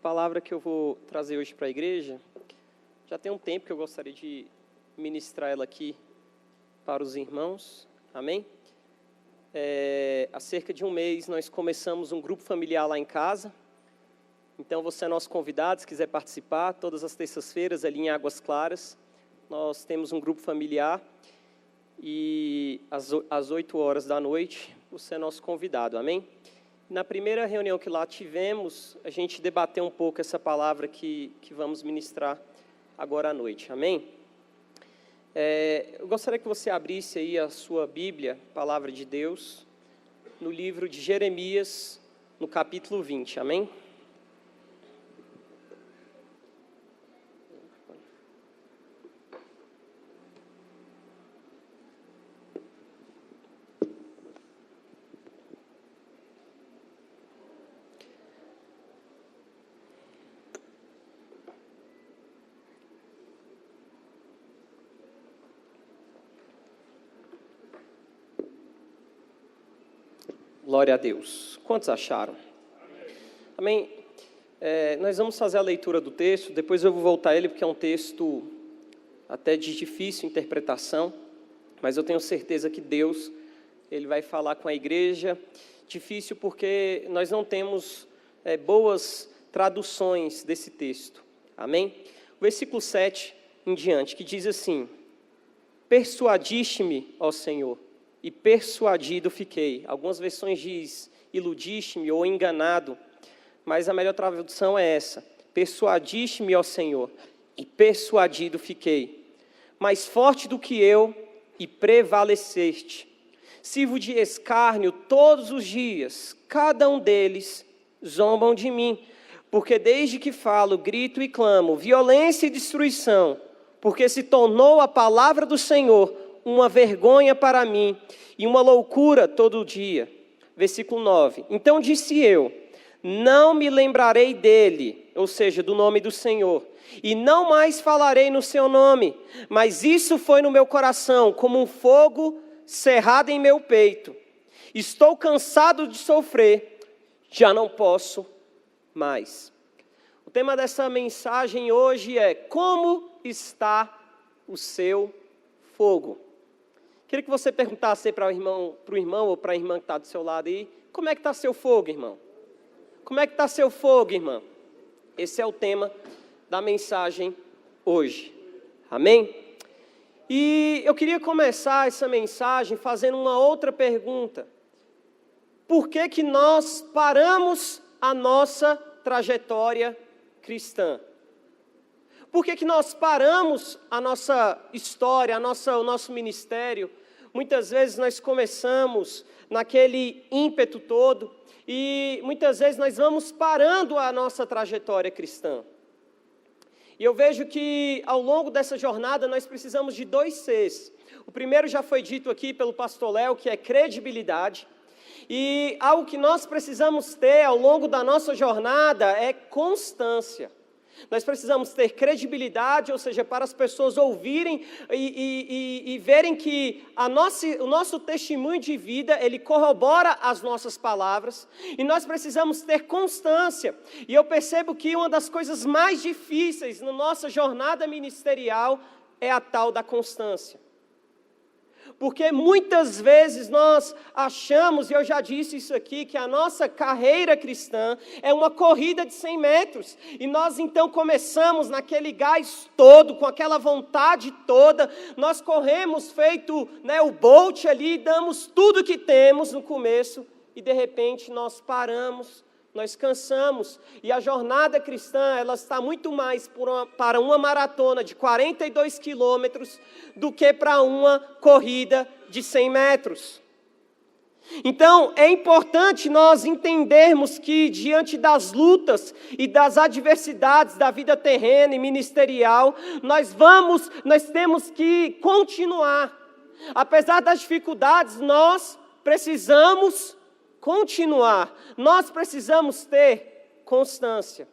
palavra que eu vou trazer hoje para a igreja, já tem um tempo que eu gostaria de ministrar ela aqui para os irmãos, amém? Há cerca de um mês nós começamos um grupo familiar lá em casa, então você é nosso convidado, se quiser participar, todas as terças-feiras ali em Águas Claras, nós temos um grupo familiar e às 8 horas da noite você é nosso convidado, amém? Na primeira reunião que lá tivemos, a gente debateu um pouco essa palavra que vamos ministrar agora à noite, amém? Eu gostaria que você abrisse aí a sua Bíblia, Palavra de Deus, no livro de Jeremias, no capítulo 20, amém? Glória a Deus. Quantos acharam? Amém? Nós vamos fazer a leitura do texto, depois eu vou voltar a ele, porque é um texto até de difícil interpretação, mas eu tenho certeza que Deus, Ele vai falar com a igreja. Difícil porque nós não temos boas traduções desse texto. Amém? O versículo 7 em diante, que diz assim: persuadiste-me, ó Senhor, e persuadido fiquei. Algumas versões diz iludiste-me ou enganado, mas a melhor tradução é essa: persuadiste-me, ó Senhor, e persuadido fiquei. Mais forte do que eu, e prevaleceste. Sirvo de escárnio todos os dias, cada um deles zombam de mim, porque desde que falo, grito e clamo, violência e destruição, porque se tornou a palavra do Senhor uma vergonha para mim e uma loucura todo dia. Versículo 9. Então disse eu, não me lembrarei dele, ou seja, do nome do Senhor, e não mais falarei no seu nome, mas isso foi no meu coração, como um fogo cerrado em meu peito. Estou cansado de sofrer, já não posso mais. O tema dessa mensagem hoje é: como está o seu fogo? Queria que você perguntasse para o irmão ou para a irmã que está do seu lado aí: como é que está seu fogo, irmão? Como é que está seu fogo, irmã? Esse é o tema da mensagem hoje. Amém? E eu queria começar essa mensagem fazendo uma outra pergunta. Por que que nós paramos a nossa trajetória cristã? Por que que nós paramos a nossa história, o nosso ministério? Muitas vezes nós começamos naquele ímpeto todo e muitas vezes nós vamos parando a nossa trajetória cristã. E eu vejo que ao longo dessa jornada nós precisamos de 2 Cs. O primeiro já foi dito aqui pelo pastor Léo, que é credibilidade. E algo que nós precisamos ter ao longo da nossa jornada é constância. Nós precisamos ter credibilidade, ou seja, para as pessoas ouvirem e verem que o nosso testemunho de vida, ele corrobora as nossas palavras. E nós precisamos ter constância. E eu percebo que uma das coisas mais difíceis na nossa jornada ministerial é a tal da constância. Porque muitas vezes nós achamos, e eu já disse isso aqui, que a nossa carreira cristã é uma corrida de 100 metros. E nós então começamos naquele gás todo, com aquela vontade toda. Nós corremos feito o Bolt ali, damos tudo que temos no começo. E de repente nós paramos, nós cansamos. E a jornada cristã, ela está muito mais para uma maratona de 42 quilômetros do que para uma corrida de 100 metros. Então, é importante nós entendermos que diante das lutas e das adversidades da vida terrena e ministerial, nós temos que continuar. Apesar das dificuldades, nós precisamos continuar. Nós precisamos ter constância.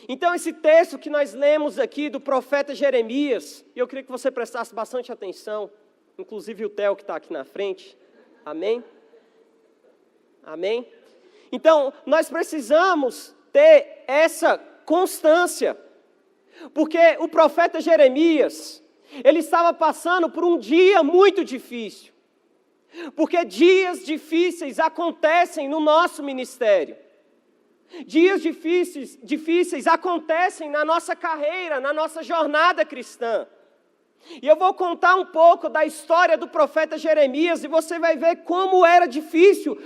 Então, esse texto que nós lemos aqui do profeta Jeremias, eu queria que você prestasse bastante atenção, inclusive o Theo que está aqui na frente. Amém? Amém? Então, nós precisamos ter essa constância. Porque o profeta Jeremias, ele estava passando por um dia muito difícil. Porque dias difíceis acontecem no nosso ministério. Dias difíceis acontecem na nossa carreira, na nossa jornada cristã. E eu vou contar um pouco da história do profeta Jeremias e você vai ver como era difícil,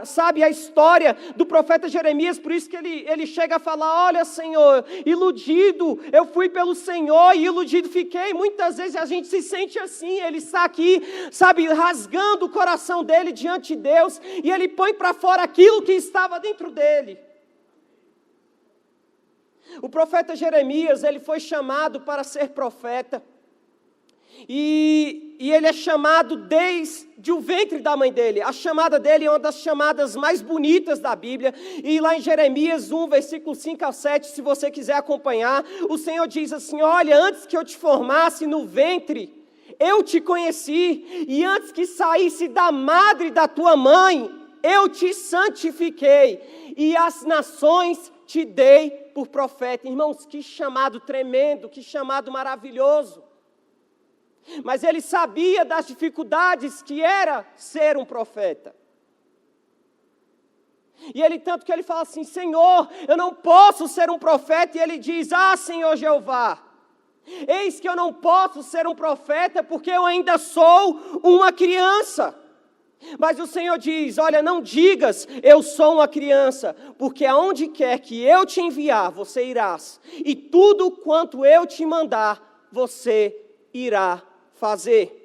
sabe, a história do profeta Jeremias. Por isso que ele chega a falar: olha, Senhor, iludido eu fui pelo Senhor e iludido fiquei. Muitas vezes a gente se sente assim, ele está aqui, sabe, rasgando o coração dele diante de Deus e ele põe para fora aquilo que estava dentro dele. O profeta Jeremias, ele foi chamado para ser profeta, e ele é chamado desde o ventre da mãe dele. A chamada dele é uma das chamadas mais bonitas da Bíblia, e lá em Jeremias 1, versículo 5 ao 7, se você quiser acompanhar, o Senhor diz assim: olha, antes que eu te formasse no ventre, eu te conheci, e antes que saísse da madre da tua mãe, eu te santifiquei, e as nações te dei por profeta. Irmãos, que chamado tremendo, que chamado maravilhoso. Mas ele sabia das dificuldades que era ser um profeta. E ele, tanto que ele fala assim: Senhor, eu não posso ser um profeta. E ele diz: ah, Senhor Jeová, eis que eu não posso ser um profeta porque eu ainda sou uma criança. Mas o Senhor diz: olha, não digas eu sou uma criança, porque aonde quer que eu te enviar, você irás, e tudo quanto eu te mandar, você irá fazer.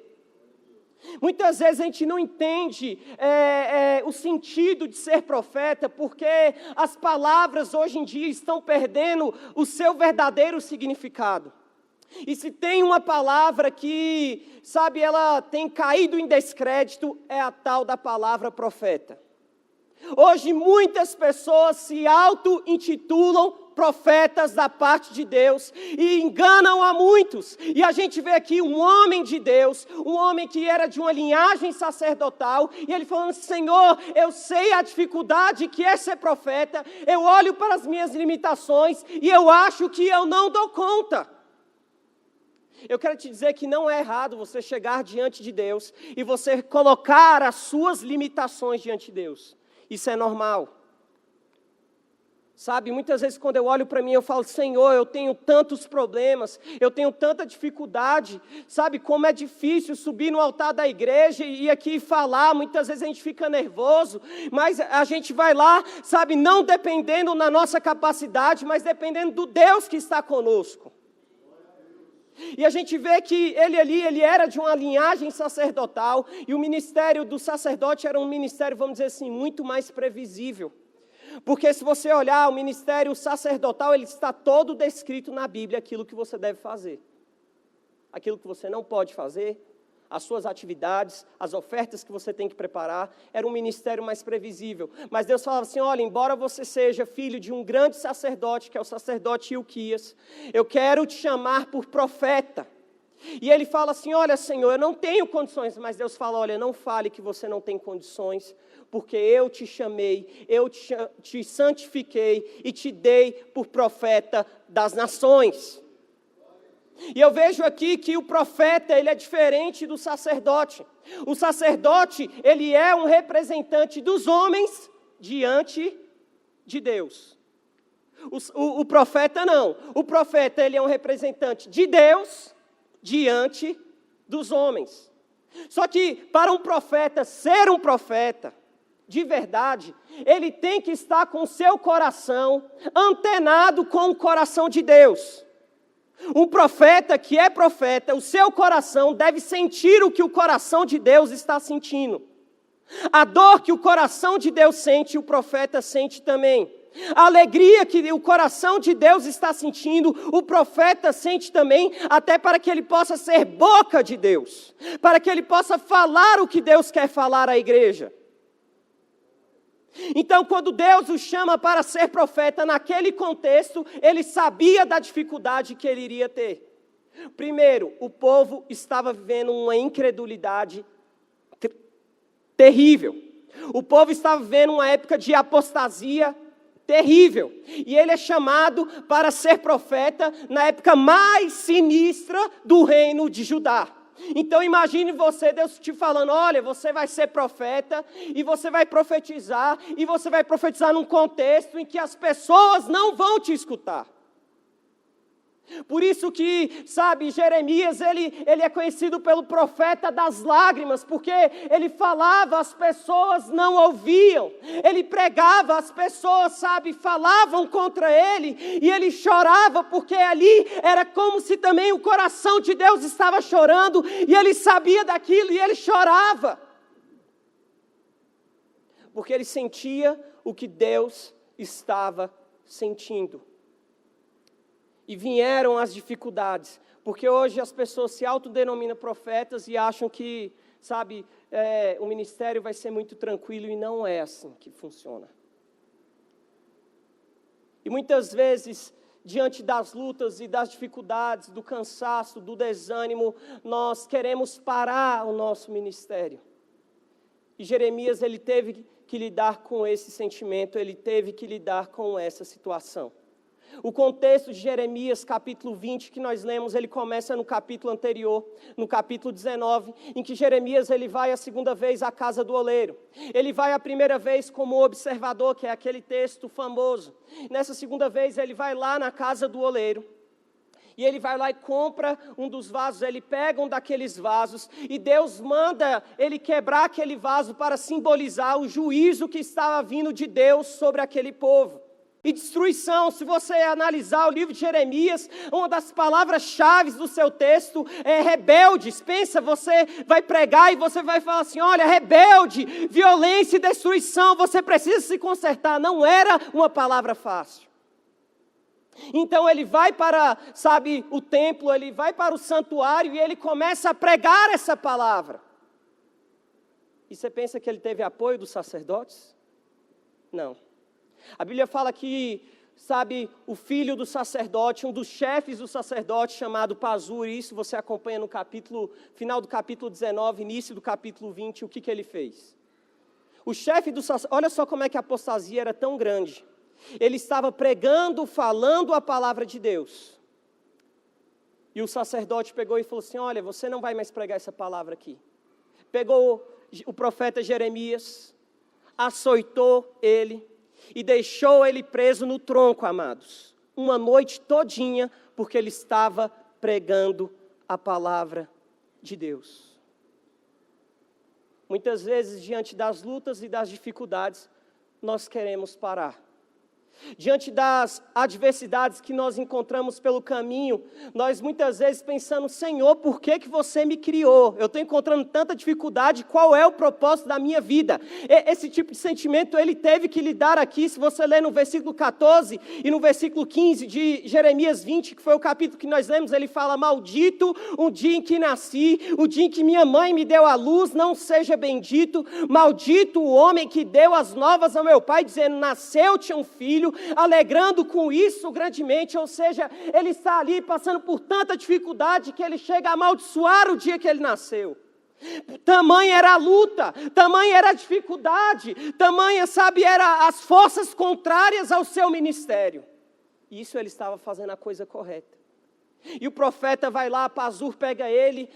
Muitas vezes a gente não entende o sentido de ser profeta, porque as palavras hoje em dia estão perdendo o seu verdadeiro significado. E se tem uma palavra que, sabe, ela tem caído em descrédito, é a tal da palavra profeta. Hoje muitas pessoas se auto-intitulam profetas da parte de Deus e enganam a muitos. E a gente vê aqui um homem de Deus, um homem que era de uma linhagem sacerdotal, e ele falando: Senhor, eu sei a dificuldade que é ser profeta, eu olho para as minhas limitações e eu acho que eu não dou conta. Eu quero te dizer que não é errado você chegar diante de Deus e você colocar as suas limitações diante de Deus. Isso é normal. Sabe, muitas vezes quando eu olho para mim, eu falo: Senhor, eu tenho tantos problemas, eu tenho tanta dificuldade. Sabe, como é difícil subir no altar da igreja e aqui falar. Muitas vezes a gente fica nervoso, mas a gente vai lá, sabe, não dependendo da nossa capacidade, mas dependendo do Deus que está conosco. E a gente vê que ele era de uma linhagem sacerdotal, e o ministério do sacerdote era um ministério, vamos dizer assim, muito mais previsível. Porque se você olhar o ministério sacerdotal, ele está todo descrito na Bíblia, aquilo que você deve fazer. Aquilo que você não pode fazer, as suas atividades, as ofertas que você tem que preparar, era um ministério mais previsível. Mas Deus falava assim: olha, embora você seja filho de um grande sacerdote, que é o sacerdote Ilquias, eu quero te chamar por profeta. E ele fala assim: olha, Senhor, eu não tenho condições. Mas Deus fala: olha, não fale que você não tem condições, porque eu te chamei, eu te santifiquei e te dei por profeta das nações. E eu vejo aqui que o profeta, ele é diferente do sacerdote. O sacerdote, ele é um representante dos homens diante de Deus. O profeta não. O profeta, ele é um representante de Deus diante dos homens. Só que para um profeta ser um profeta de verdade, ele tem que estar com o seu coração antenado com o coração de Deus. Um profeta que é profeta, o seu coração deve sentir o que o coração de Deus está sentindo. A dor que o coração de Deus sente, o profeta sente também. A alegria que o coração de Deus está sentindo, o profeta sente também, até para que ele possa ser boca de Deus, para que ele possa falar o que Deus quer falar à igreja. Então, quando Deus o chama para ser profeta, naquele contexto, ele sabia da dificuldade que ele iria ter. Primeiro, o povo estava vivendo uma incredulidade terrível. O povo estava vivendo uma época de apostasia terrível. E ele é chamado para ser profeta na época mais sinistra do reino de Judá. Então imagine você, Deus te falando, olha, você vai ser profeta, e você vai profetizar num contexto em que as pessoas não vão te escutar. Por isso que, Jeremias, ele é conhecido pelo profeta das lágrimas, porque ele falava, as pessoas não ouviam. Ele pregava, as pessoas, falavam contra ele, e ele chorava, porque ali era como se também o coração de Deus estava chorando, e ele sabia daquilo, e ele chorava. Porque ele sentia o que Deus estava sentindo. E vieram as dificuldades, porque hoje as pessoas se autodenominam profetas e acham que, o ministério vai ser muito tranquilo, e não é assim que funciona. E muitas vezes, diante das lutas e das dificuldades, do cansaço, do desânimo, nós queremos parar o nosso ministério. E Jeremias, ele teve que lidar com esse sentimento, ele teve que lidar com essa situação. O contexto de Jeremias, capítulo 20, que nós lemos, ele começa no capítulo anterior, no capítulo 19, em que Jeremias ele vai a segunda vez à casa do oleiro. Ele vai a primeira vez como observador, que é aquele texto famoso. Nessa segunda vez ele vai lá na casa do oleiro. E ele vai lá e compra um dos vasos, ele pega um daqueles vasos, e Deus manda ele quebrar aquele vaso para simbolizar o juízo que estava vindo de Deus sobre aquele povo. E destruição, se você analisar o livro de Jeremias, uma das palavras-chave do seu texto é rebeldes. Pensa, você vai pregar e você vai falar assim, olha, rebelde, violência e destruição, você precisa se consertar. Não era uma palavra fácil. Então ele vai para, o templo, ele vai para o santuário e ele começa a pregar essa palavra. E você pensa que ele teve apoio dos sacerdotes? Não. A Bíblia fala que, o filho do sacerdote, um dos chefes do sacerdote, chamado Pazur, isso você acompanha no final do capítulo 19, início do capítulo 20, o que ele fez? O chefe do sacerdote, olha só como é que a apostasia era tão grande. Ele estava pregando, falando a palavra de Deus. E o sacerdote pegou e falou assim, olha, você não vai mais pregar essa palavra aqui. Pegou o profeta Jeremias, açoitou ele, e deixou ele preso no tronco, amados, uma noite todinha, porque ele estava pregando a palavra de Deus. Muitas vezes, diante das lutas e das dificuldades, nós queremos parar. Diante das adversidades que nós encontramos pelo caminho, nós muitas vezes pensamos, Senhor, por que você me criou? Eu estou encontrando tanta dificuldade, qual é o propósito da minha vida? Esse tipo de sentimento ele teve que lidar aqui, se você ler no versículo 14 e no versículo 15 de Jeremias 20, que foi o capítulo que nós lemos, ele fala, maldito o dia em que nasci, o dia em que minha mãe me deu à luz, não seja bendito, maldito o homem que deu as novas ao meu pai, dizendo, nasceu-te um filho, alegrando com isso grandemente, ou seja, ele está ali passando por tanta dificuldade que ele chega a amaldiçoar o dia que ele nasceu. Tamanha era a luta, tamanha era a dificuldade, tamanha, era as forças contrárias ao seu ministério. Isso ele estava fazendo a coisa correta. E o profeta vai lá, Pazur pega ele,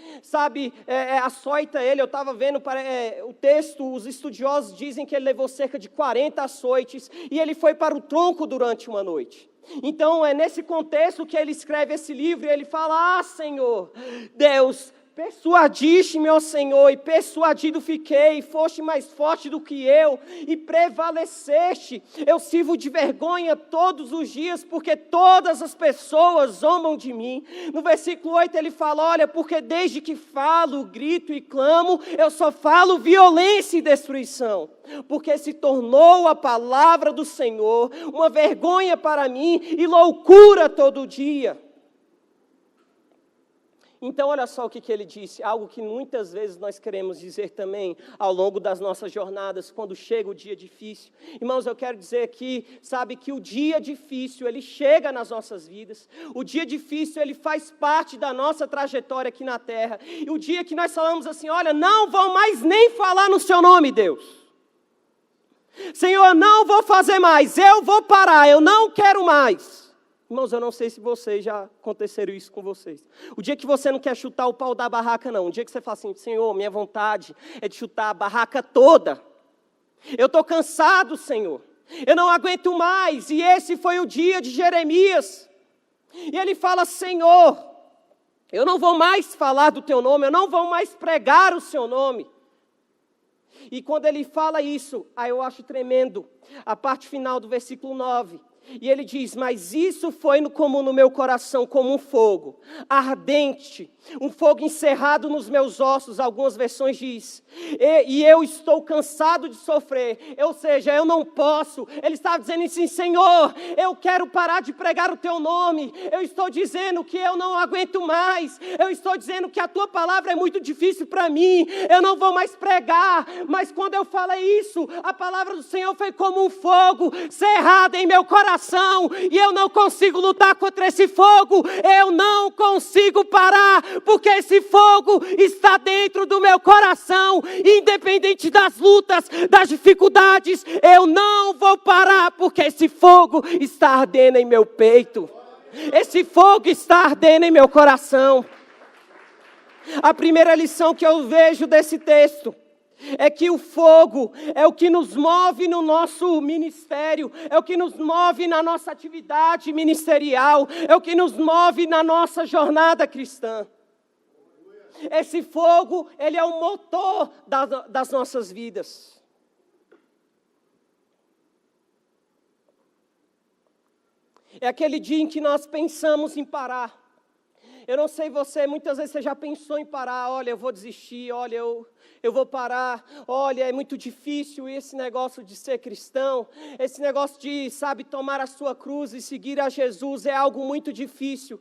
açoita ele. Eu estava vendo o texto, os estudiosos dizem que ele levou cerca de 40 açoites, e ele foi para o tronco durante uma noite. Então é nesse contexto que ele escreve esse livro, e ele fala, Senhor, Deus, persuadiste-me, ó Senhor, e persuadido fiquei, foste mais forte do que eu, e prevaleceste. Eu sirvo de vergonha todos os dias, porque todas as pessoas zombam de mim. No versículo 8 ele fala, olha, porque desde que falo, grito e clamo, eu só falo violência e destruição. Porque se tornou a palavra do Senhor uma vergonha para mim e loucura todo dia. Então, olha só o que ele disse, algo que muitas vezes nós queremos dizer também ao longo das nossas jornadas, quando chega o dia difícil. Irmãos, eu quero dizer aqui, que o dia difícil, ele chega nas nossas vidas. O dia difícil, ele faz parte da nossa trajetória aqui na terra. E o dia que nós falamos assim, olha, não vão mais nem falar no seu nome, Deus. Senhor, eu não vou fazer mais, eu vou parar, eu não quero mais. Irmãos, eu não sei se vocês já aconteceram isso com vocês. O dia que você não quer chutar o pau da barraca, não. O dia que você fala assim, Senhor, minha vontade é de chutar a barraca toda. Eu estou cansado, Senhor. Eu não aguento mais. E esse foi o dia de Jeremias. E ele fala, Senhor, eu não vou mais falar do teu nome, eu não vou mais pregar o seu nome. E quando ele fala isso, aí eu acho tremendo a parte final do versículo 9. E ele diz, mas isso foi como no meu coração, como um fogo ardente, um fogo encerrado nos meus ossos, algumas versões diz, e eu estou cansado de sofrer, ou seja, eu não posso. Ele estava dizendo assim, Senhor, eu quero parar de pregar o teu nome, eu estou dizendo que eu não aguento mais, eu estou dizendo que a tua palavra é muito difícil para mim, eu não vou mais pregar. Mas quando eu falei isso, a palavra do Senhor foi como um fogo cerrado em meu coração, e eu não consigo lutar contra esse fogo, eu não consigo parar, porque esse fogo está dentro do meu coração, independente das lutas, das dificuldades, eu não vou parar, porque esse fogo está ardendo em meu peito, esse fogo está ardendo em meu coração. A primeira lição que eu vejo desse texto é que o fogo é o que nos move no nosso ministério, é o que nos move na nossa atividade ministerial, é o que nos move na nossa jornada cristã. Esse fogo, ele é o motor das nossas vidas. É aquele dia em que nós pensamos em parar. Eu não sei você, muitas vezes você já pensou em parar. Olha, eu vou desistir, olha, eu vou parar. Olha, é muito difícil esse negócio de ser cristão. Esse negócio de, tomar a sua cruz e seguir a Jesus é algo muito difícil.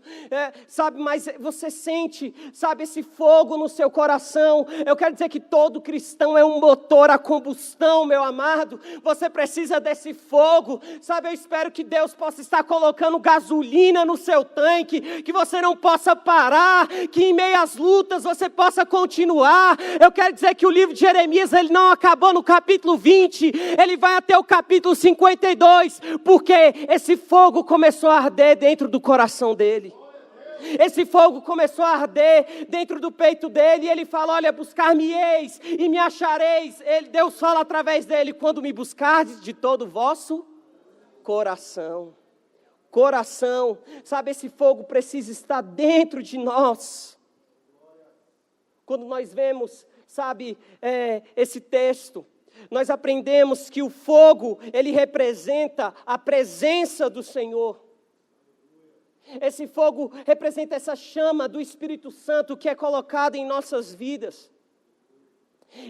Mas você sente, esse fogo no seu coração. Eu quero dizer que todo cristão é um motor a combustão, meu amado. Você precisa desse fogo. Eu espero que Deus possa estar colocando gasolina no seu tanque, que você não possa parar, que em meio às lutas você possa continuar. Eu quero dizer que o livro de Jeremias, ele não acabou no capítulo 20, ele vai até o capítulo 52, porque esse fogo começou a arder dentro do coração dele. Esse fogo começou a arder dentro do peito dele, e ele fala, olha, buscar-me-eis e me achareis. Deus fala através dele, quando me buscardes de todo o vosso coração. Esse fogo precisa estar dentro de nós. Quando nós vemos, esse texto, nós aprendemos que o fogo, ele representa a presença do Senhor. Esse fogo representa essa chama do Espírito Santo que é colocada em nossas vidas.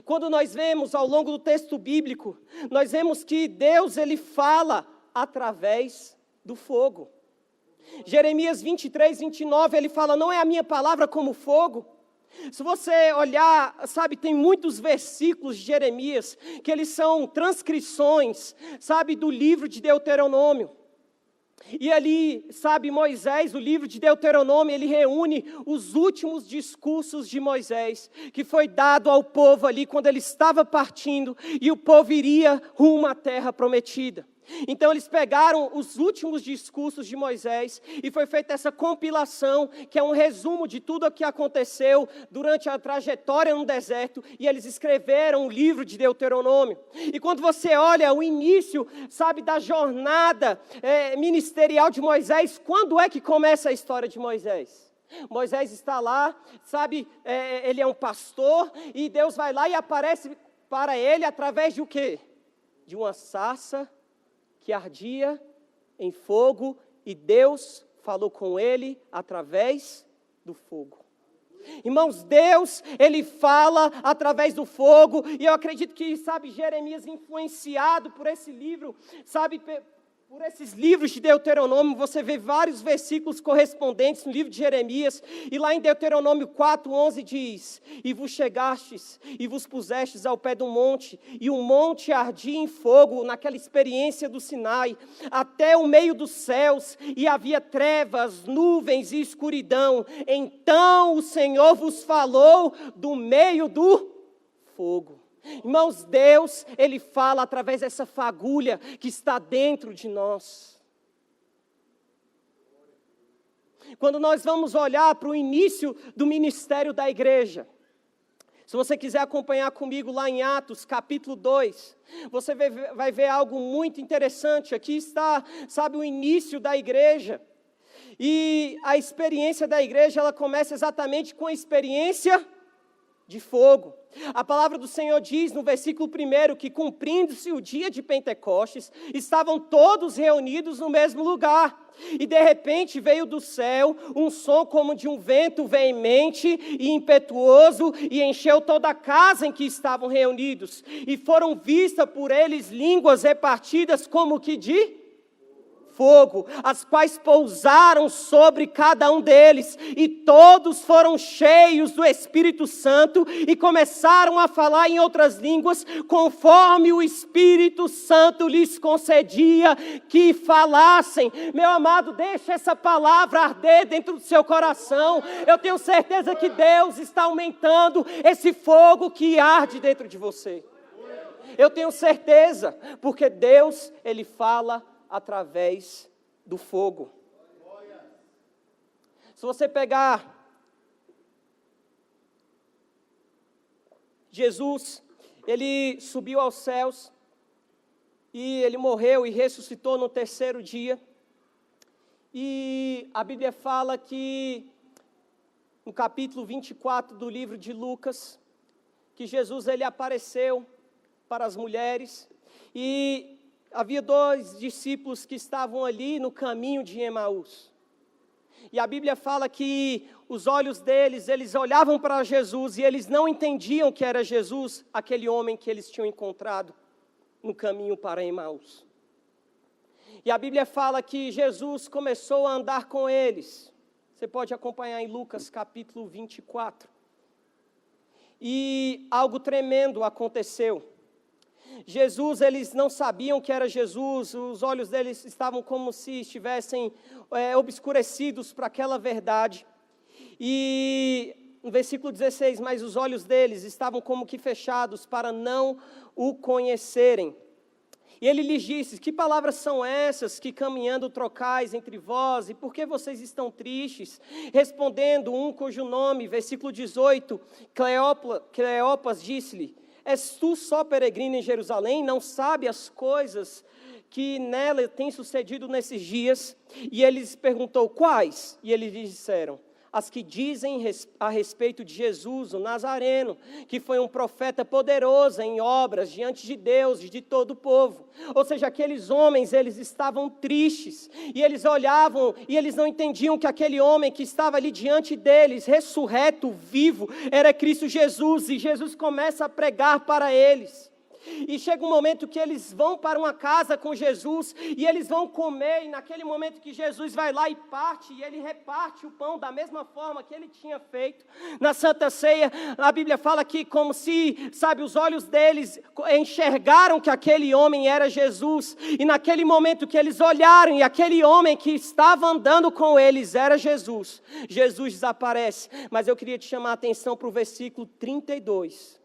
Quando nós vemos ao longo do texto bíblico, nós vemos que Deus, ele fala através do fogo. Jeremias 23, 29, ele fala, não é a minha palavra como fogo? Se você olhar, tem muitos versículos de Jeremias, que eles são transcrições, do livro de Deuteronômio. E ali, Moisés, o livro de Deuteronômio, ele reúne os últimos discursos de Moisés, que foi dado ao povo ali quando ele estava partindo, e o povo iria rumo à terra prometida. Então eles pegaram os últimos discursos de Moisés e foi feita essa compilação, que é um resumo de tudo o que aconteceu durante a trajetória no deserto, e eles escreveram o livro de Deuteronômio. E quando você olha o início, da jornada ministerial de Moisés, quando é que começa a história de Moisés? Moisés está lá, ele é um pastor, e Deus vai lá e aparece para ele através de o quê? De uma sarça que ardia em fogo, e Deus falou com ele através do fogo. Irmãos, Deus, ele fala através do fogo, e eu acredito que, Jeremias, influenciado por esse livro, por esses livros de Deuteronômio, você vê vários versículos correspondentes no livro de Jeremias, e lá em Deuteronômio 4:11 diz, e vos chegastes, e vos pusestes ao pé do monte, e o monte ardia em fogo, naquela experiência do Sinai, até o meio dos céus, e havia trevas, nuvens e escuridão, então o Senhor vos falou do meio do fogo. Irmãos, Deus, Ele fala através dessa fagulha que está dentro de nós. Quando nós vamos olhar para o início do ministério da igreja, se você quiser acompanhar comigo lá em Atos, capítulo 2, você vai ver algo muito interessante. Aqui está, sabe, o início da igreja. E a experiência da igreja, ela começa exatamente com a experiência de fogo. A palavra do Senhor diz no versículo 1 que, cumprindo-se o dia de Pentecostes, estavam todos reunidos no mesmo lugar. E de repente veio do céu um som como de um vento veemente e impetuoso, e encheu toda a casa em que estavam reunidos. E foram vistas por eles línguas repartidas como que de fogo, as quais pousaram sobre cada um deles, e todos foram cheios do Espírito Santo, e começaram a falar em outras línguas, conforme o Espírito Santo lhes concedia que falassem. Meu amado, deixa essa palavra arder dentro do seu coração. Eu tenho certeza que Deus está aumentando esse fogo que arde dentro de você. Eu tenho certeza, porque Deus, Ele fala através do fogo. Se você pegar Jesus, Ele subiu aos céus, e Ele morreu e ressuscitou no terceiro dia, e a Bíblia fala que, no capítulo 24 do livro de Lucas, que Jesus, Ele apareceu para as mulheres, e havia 2 discípulos que estavam ali no caminho de Emaús. E a Bíblia fala que os olhos deles, eles olhavam para Jesus e eles não entendiam que era Jesus, aquele homem que eles tinham encontrado no caminho para Emaús. E a Bíblia fala que Jesus começou a andar com eles. Você pode acompanhar em Lucas capítulo 24. E algo tremendo aconteceu. Jesus, eles não sabiam que era Jesus, os olhos deles estavam como se estivessem obscurecidos para aquela verdade. E no versículo 16, mas os olhos deles estavam como que fechados para não o conhecerem. E ele lhes disse: que palavras são essas que caminhando trocais entre vós, e por que vocês estão tristes? Respondendo um cujo nome, versículo 18, Cleopas disse-lhe: és tu só peregrino em Jerusalém, não sabe as coisas que nela têm sucedido nesses dias? E ele lhes perguntou: quais? E eles lhe disseram: as que dizem a respeito de Jesus, o Nazareno, que foi um profeta poderoso em obras diante de Deus e de todo o povo. Ou seja, aqueles homens, eles estavam tristes, e eles olhavam, e eles não entendiam que aquele homem que estava ali diante deles, ressurreto, vivo, era Cristo Jesus, e Jesus começa a pregar para eles. E chega um momento que eles vão para uma casa com Jesus, e eles vão comer, e naquele momento que Jesus vai lá e parte, e ele reparte o pão da mesma forma que ele tinha feito na Santa Ceia. A Bíblia fala que como se, sabe, os olhos deles enxergaram que aquele homem era Jesus, e naquele momento que eles olharam, e aquele homem que estava andando com eles era Jesus, Jesus desaparece. Mas eu queria te chamar a atenção para o versículo 32.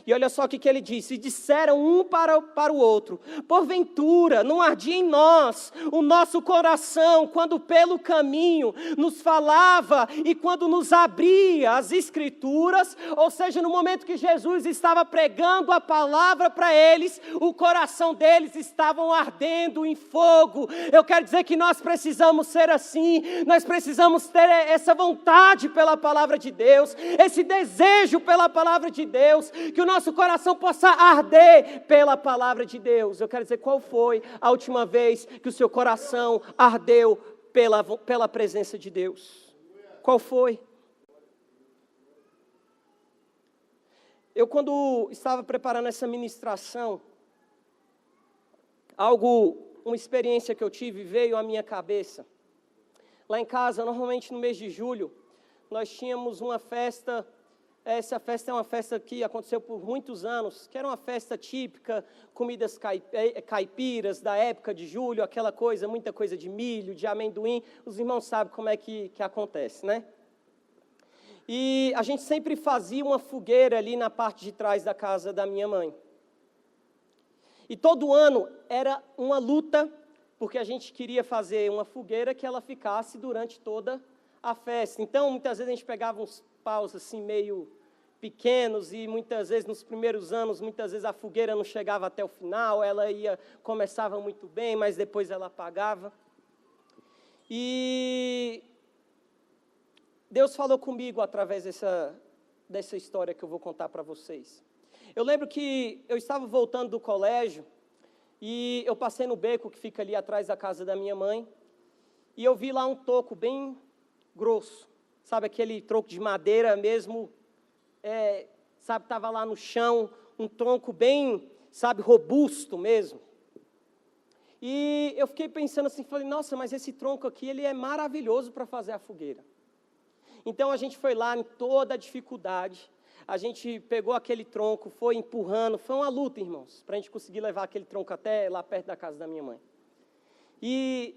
E olha só o que ele disse: e disseram um para o outro: porventura não ardia em nós o nosso coração, quando pelo caminho nos falava e quando nos abria as Escrituras? Ou seja, no momento que Jesus estava pregando a palavra para eles, o coração deles estava ardendo em fogo. Eu quero dizer que nós precisamos ser assim, nós precisamos ter essa vontade pela palavra de Deus, esse desejo pela palavra de Deus, que o nosso coração possa arder pela palavra de Deus. Eu quero dizer, qual foi a última vez que o seu coração ardeu pela presença de Deus? Qual foi? Eu, quando estava preparando essa ministração, uma experiência que eu tive veio à minha cabeça. Lá em casa, normalmente no mês de julho, nós tínhamos uma festa. Essa festa é uma festa que aconteceu por muitos anos, que era uma festa típica, comidas caipiras da época de julho, aquela coisa, muita coisa de milho, de amendoim. Os irmãos sabem como é que acontece, né? E a gente sempre fazia uma fogueira ali na parte de trás da casa da minha mãe. E todo ano era uma luta, porque a gente queria fazer uma fogueira que ela ficasse durante toda a festa. Então, muitas vezes a gente pegava uns paus assim meio pequenos e muitas vezes nos primeiros anos, muitas vezes a fogueira não chegava até o final, começava muito bem, mas depois ela apagava. E Deus falou comigo através dessa história que eu vou contar para vocês. Eu lembro que eu estava voltando do colégio e eu passei no beco que fica ali atrás da casa da minha mãe e eu vi lá um toco bem grosso, sabe, aquele tronco de madeira mesmo, estava lá no chão, um tronco bem, robusto mesmo. E eu fiquei pensando assim, falei, nossa, mas esse tronco aqui, ele é maravilhoso para fazer a fogueira. Então a gente foi lá em toda a dificuldade, a gente pegou aquele tronco, foi empurrando, foi uma luta, irmãos, para a gente conseguir levar aquele tronco até lá perto da casa da minha mãe. E,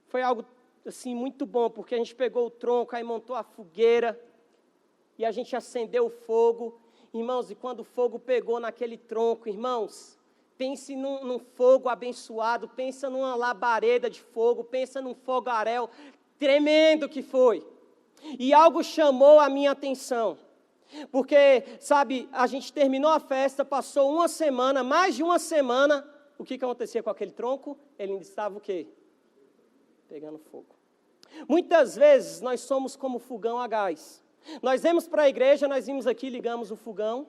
foi algo assim muito bom, porque a gente pegou o tronco, aí montou a fogueira, e a gente acendeu o fogo, irmãos, e quando o fogo pegou naquele tronco, irmãos, pense num fogo abençoado, pensa numa labareda de fogo, pensa num fogaréu tremendo que foi. E algo chamou a minha atenção, porque, a gente terminou a festa, passou uma semana, mais de uma semana, o que acontecia com aquele tronco? Ele ainda estava o quê? Pegando fogo. Muitas vezes nós somos como fogão a gás. Nós vamos para a igreja, nós vimos aqui, ligamos o fogão,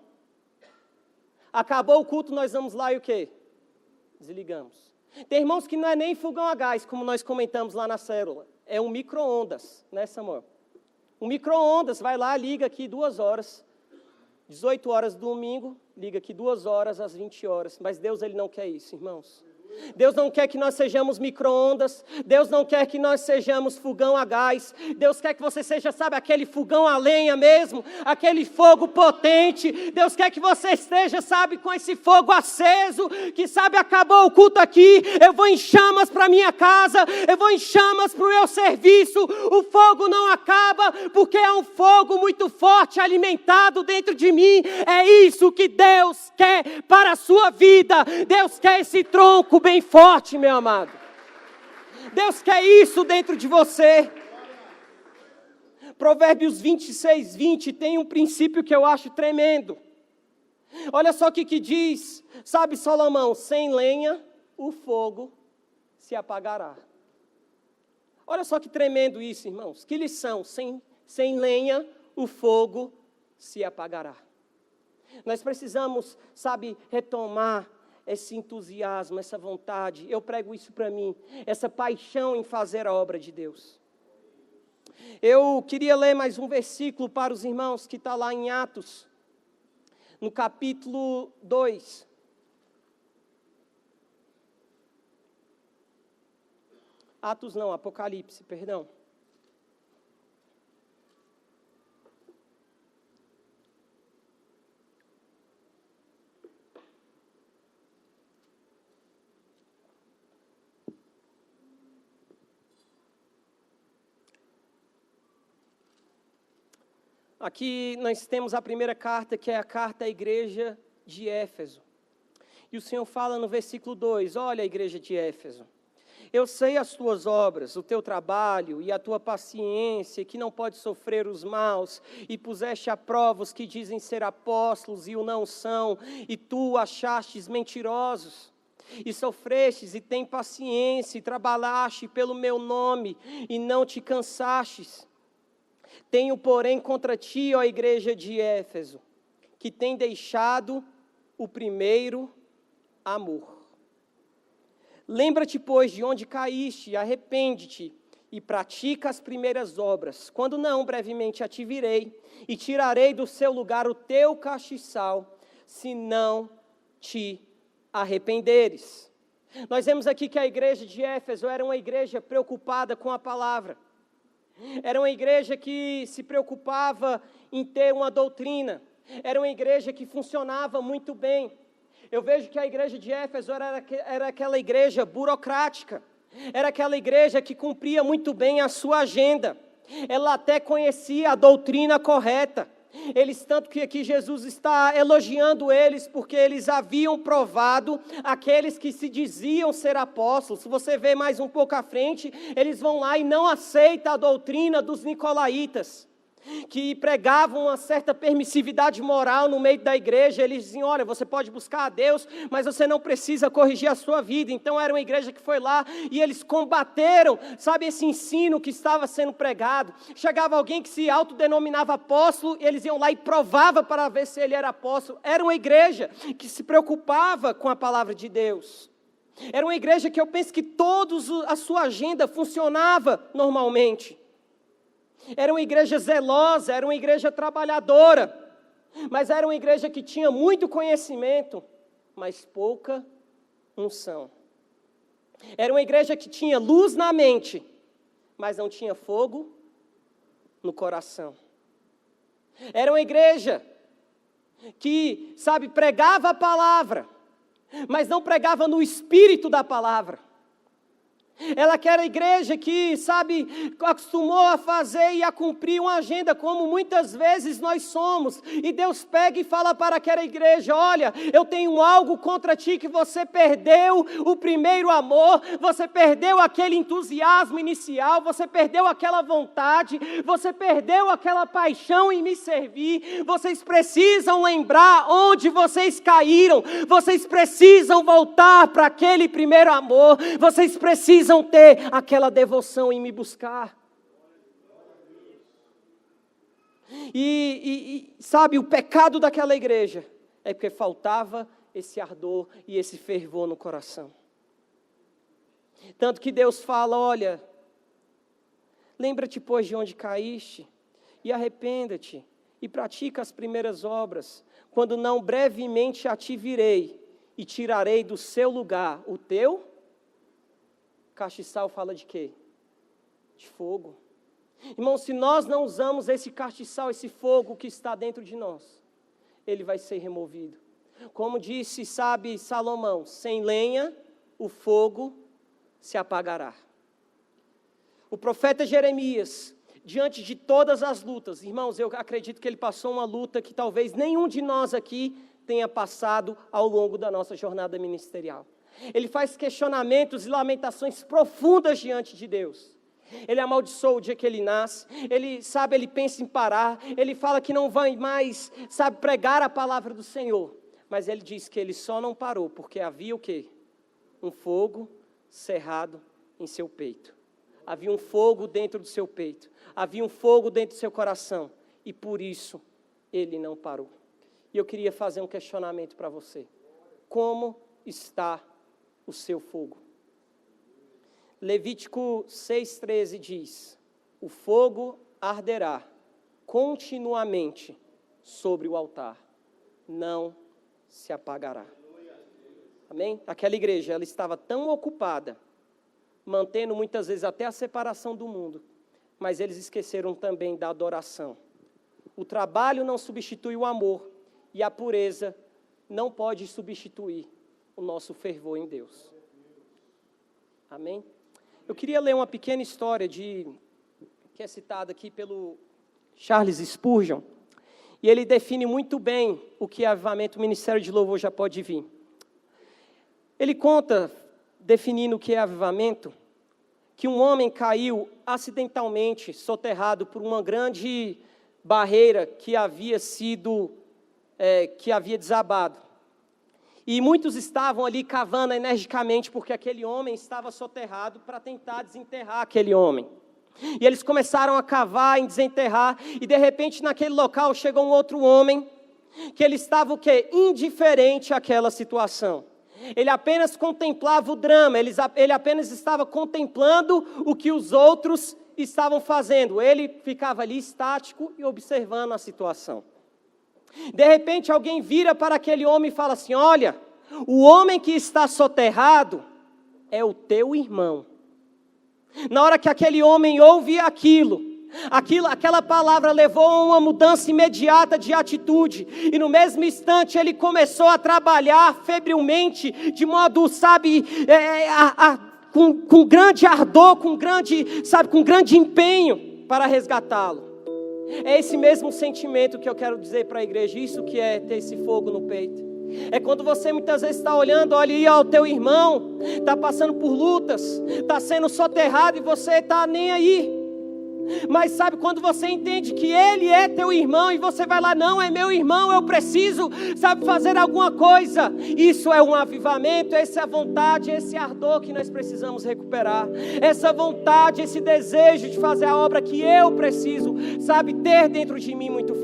acabou o culto, nós vamos lá e o quê? Desligamos. Tem irmãos que não é nem fogão a gás, como nós comentamos lá na célula, é um micro-ondas, né, Samuel? Um micro-ondas, vai lá, liga aqui 2 horas, 18 horas do domingo, liga aqui 2 horas às 20 horas. Mas Deus, Ele não quer isso, irmãos. Deus não quer que nós sejamos micro-ondas, Deus não quer que nós sejamos fogão a gás, Deus quer que você seja, aquele fogão a lenha mesmo, aquele fogo potente, Deus quer que você esteja, com esse fogo aceso, que acabou o culto aqui, eu vou em chamas para minha casa, eu vou em chamas para o meu serviço, o fogo não acaba, porque é um fogo muito forte, alimentado dentro de mim, é isso que Deus quer para a sua vida, Deus quer esse tronco bem forte, meu amado. Deus quer isso dentro de você. Provérbios 26, 20 tem um princípio que eu acho tremendo. Olha só o que diz, Salomão, sem lenha o fogo se apagará. Olha só que tremendo isso, irmãos. Que lição, sem lenha o fogo se apagará. Nós precisamos, retomar esse entusiasmo, essa vontade, eu prego isso para mim, essa paixão em fazer a obra de Deus. Eu queria ler mais um versículo para os irmãos, que está lá em Atos, no capítulo 2. Apocalipse, perdão. Aqui nós temos a primeira carta, que é a carta à igreja de Éfeso. E o Senhor fala no versículo 2, olha a igreja de Éfeso, eu sei as tuas obras, o teu trabalho e a tua paciência, que não pode sofrer os maus, e puseste à prova os que dizem ser apóstolos e o não são, e tu achastes mentirosos, e sofrestes e tem paciência, e trabalhaste pelo meu nome, e não te cansastes. Tenho, porém, contra ti, ó igreja de Éfeso, que tem deixado o primeiro amor. Lembra-te, pois, de onde caíste, arrepende-te e pratica as primeiras obras. Quando não, brevemente a te virei e tirarei do seu lugar o teu castiçal, se não te arrependeres. Nós vemos aqui que a igreja de Éfeso era uma igreja preocupada com a palavra. Era uma igreja que se preocupava em ter uma doutrina. Era uma igreja que funcionava muito bem. Eu vejo que a igreja de Éfeso era aquela igreja burocrática. Era aquela igreja que cumpria muito bem a sua agenda. ela até conhecia a doutrina correta. Eles, tanto que aqui Jesus está elogiando eles, porque eles haviam provado aqueles que se diziam ser apóstolos. Se você ver mais um pouco à frente, eles vão lá e não aceitam a doutrina dos nicolaítas, que pregavam uma certa permissividade moral no meio da igreja. Eles diziam, olha, você pode buscar a Deus, mas você não precisa corrigir a sua vida. Então era uma igreja que foi lá e eles combateram, sabe, esse ensino que estava sendo pregado. Chegava alguém que se autodenominava apóstolo, e eles iam lá e provavam para ver se ele era apóstolo. Era uma igreja que se preocupava com a palavra de Deus. Era uma igreja que eu penso que toda a sua agenda funcionava normalmente. Era uma igreja zelosa, era uma igreja trabalhadora, mas era uma igreja que tinha muito conhecimento, mas pouca unção. Era uma igreja que tinha luz na mente, mas não tinha fogo no coração. Era uma igreja que, sabe, pregava a palavra, mas não pregava no espírito da palavra. Ela que era a igreja que, sabe, acostumou a fazer e a cumprir uma agenda, como muitas vezes nós somos. E Deus pega e fala para aquela igreja, olha, eu tenho algo contra ti, que você perdeu o primeiro amor, você perdeu aquele entusiasmo inicial, você perdeu aquela vontade, você perdeu aquela paixão em me servir. Vocês precisam lembrar onde vocês caíram, vocês precisam voltar para aquele primeiro amor, vocês precisam ter aquela devoção em me buscar. E sabe, o pecado daquela igreja é porque faltava esse ardor e esse fervor no coração. Tanto que Deus fala, olha, lembra-te, pois, de onde caíste, e arrependa-te, e pratica as primeiras obras, quando não brevemente a ti virei, e tirarei do seu lugar o teu castiçal. Fala de quê? De fogo. Irmão, se nós não usamos esse castiçal, esse fogo que está dentro de nós, ele vai ser removido. Como disse, sabe, Salomão, sem lenha o fogo se apagará. O profeta Jeremias, diante de todas as lutas, irmãos, eu acredito que ele passou uma luta que talvez nenhum de nós aqui tenha passado ao longo da nossa jornada ministerial. Ele faz questionamentos e lamentações profundas diante de Deus. Ele amaldiçoa o dia que ele nasce, ele pensa em parar, ele fala que não vai mais, pregar a palavra do Senhor. Mas ele diz que ele só não parou, porque havia o quê? Um fogo cerrado em seu peito. Havia um fogo dentro do seu peito, havia um fogo dentro do seu coração, e por isso ele não parou. E eu queria fazer um questionamento para você. Como está o seu fogo? Levítico 6,13 diz, o fogo arderá continuamente sobre o altar, não se apagará. Amém? Aquela igreja, ela estava tão ocupada, mantendo muitas vezes até a separação do mundo, mas eles esqueceram também da adoração. O trabalho não substitui o amor, e a pureza não pode substituir o nosso fervor em Deus. Amém? Eu queria ler uma pequena história que é citada aqui pelo Charles Spurgeon, e ele define muito bem o que é avivamento. O Ministério de Louvor já pode vir. Ele conta, definindo o que é avivamento, que um homem caiu acidentalmente, soterrado por uma grande barreira que havia desabado. E muitos estavam ali cavando energicamente, porque aquele homem estava soterrado, para tentar desenterrar aquele homem. E eles começaram a cavar e desenterrar, e de repente naquele local chegou um outro homem, que ele estava o quê? Indiferente àquela situação. Ele apenas contemplava o drama, ele apenas estava contemplando o que os outros estavam fazendo. Ele ficava ali estático e observando a situação. De repente alguém vira para aquele homem e fala assim, olha, o homem que está soterrado é o teu irmão. Na hora que aquele homem ouve aquela palavra levou a uma mudança imediata de atitude, e no mesmo instante ele começou a trabalhar febrilmente, de modo, com grande ardor, com grande empenho, para resgatá-lo. É esse mesmo sentimento que eu quero dizer para a igreja, isso que é ter esse fogo no peito. É quando você muitas vezes está olhando, olha aí, ó, o teu irmão está passando por lutas, está sendo soterrado e você está nem aí. Mas sabe, quando você entende que ele é teu irmão e você vai lá, não, é meu irmão, eu preciso, sabe, fazer alguma coisa. Isso é um avivamento, essa é a vontade, esse ardor que nós precisamos recuperar. Essa vontade, esse desejo de fazer a obra que eu preciso, sabe, ter dentro de mim muito